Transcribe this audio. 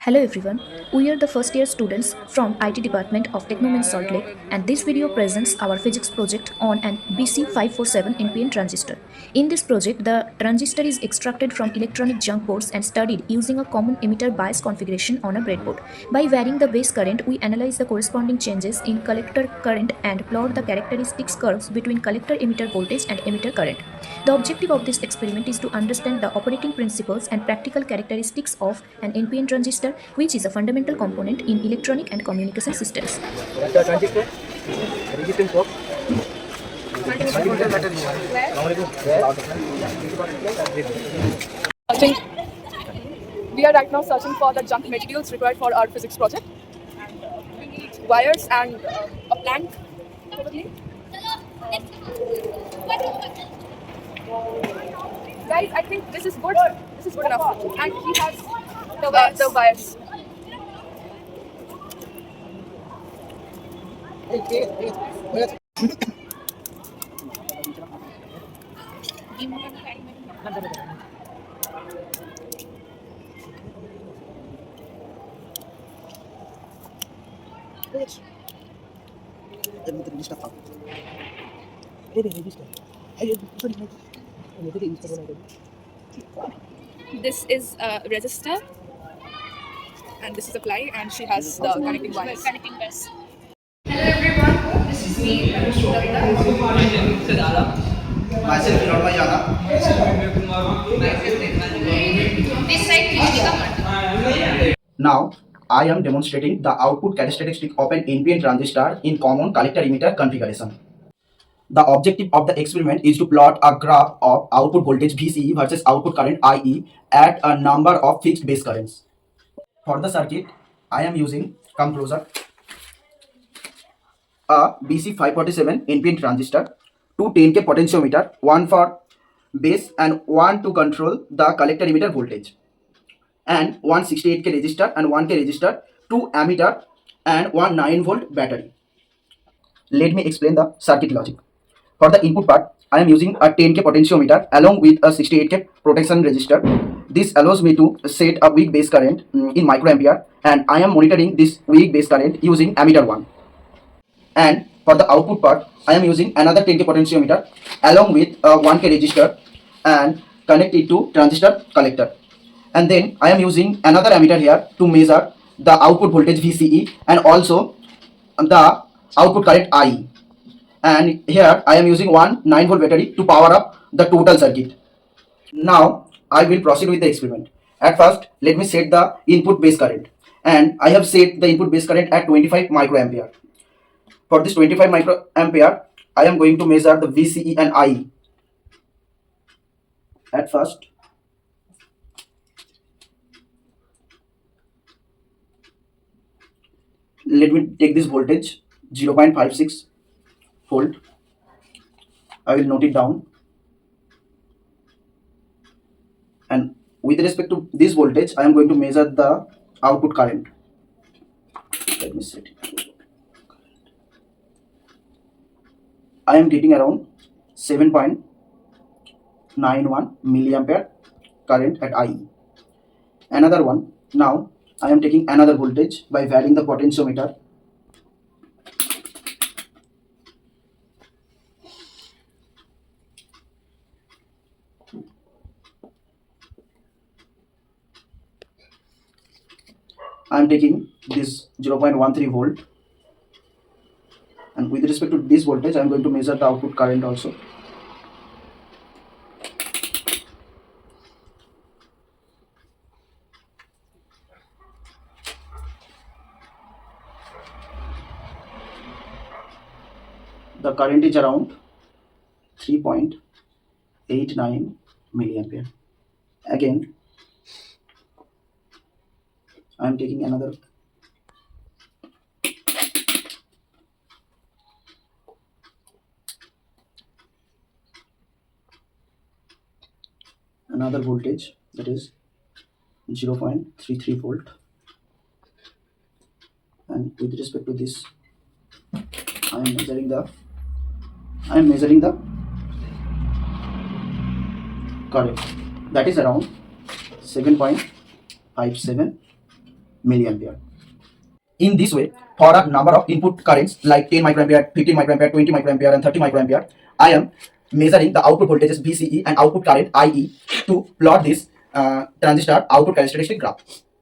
Hello everyone, we are the first year students from IT department of Technomen Salt Lake, and this video presents our physics project on an BC547 NPN transistor. In this project, the transistor is extracted from electronic junk boards and studied using a common emitter bias configuration on a breadboard. By varying the base current, we analyze the corresponding changes in collector current and plot the characteristics curves between collector emitter voltage and emitter current. The objective of this experiment is to understand the operating principles and practical characteristics of an NPN transistor, which is a fundamental component in electronic and communication systems. The transistor resistance of We are right now searching for the junk materials required for our physics project. We need wires and a plank, probably. Guys, I think this is good. This is good enough. And he has the wires. This is a resistor, and this is a ply, and she has the connecting wires. Hello everyone, this is me, myself Hirona. this side Krishnika. Now I am demonstrating the output characteristic of an NPN transistor in common collector emitter configuration. The objective of the experiment is to plot a graph of output voltage VCE versus output current IE at a number of fixed base currents. For the circuit, I am using, come closer, a BC547 NPN transistor, two 10K potentiometer, one for base and one to control the collector emitter voltage, and one 68K resistor and 1K resistor, two ammeter and one 9-volt battery. Let me explain the circuit logic. For the input part, I am using a 10K potentiometer along with a 68K protection resistor. This allows me to set a weak base current in microampere, and I am monitoring this weak base current using ammeter 1. And for the output part, I am using another 10K potentiometer along with a 1K resistor and connect it to transistor collector. And then I am using another ammeter here to measure the output voltage VCE and also the output current IE. And here I am using one 9-volt battery to power up the total circuit. Now I will proceed with the experiment. At first, let me set the input base current, and I have set the input base current at 25 microampere. For this 25 microampere, I am going to measure the VCE and IE. At first, let me take this voltage 0.56 volt. I will note it down, and with respect to this voltage I am going to measure the output current. Let me set it. I am getting around 7.91 milliampere current at IE. Another one. Now I am taking another voltage by varying the potentiometer. I am taking this 0.13 volt, and with respect to this voltage I am going to measure the output current also. The current is around 3.89 milliampere. Again, I am taking another voltage, that is 0.33 volt, and with respect to this I am measuring the current, that is around 7.57 milliampere. In this way, for a number of input currents like 10 microampere, 15 microampere, 20 microampere, and 30 microampere, I am measuring the output voltages VCE and output current IE to plot this transistor output characteristic graph.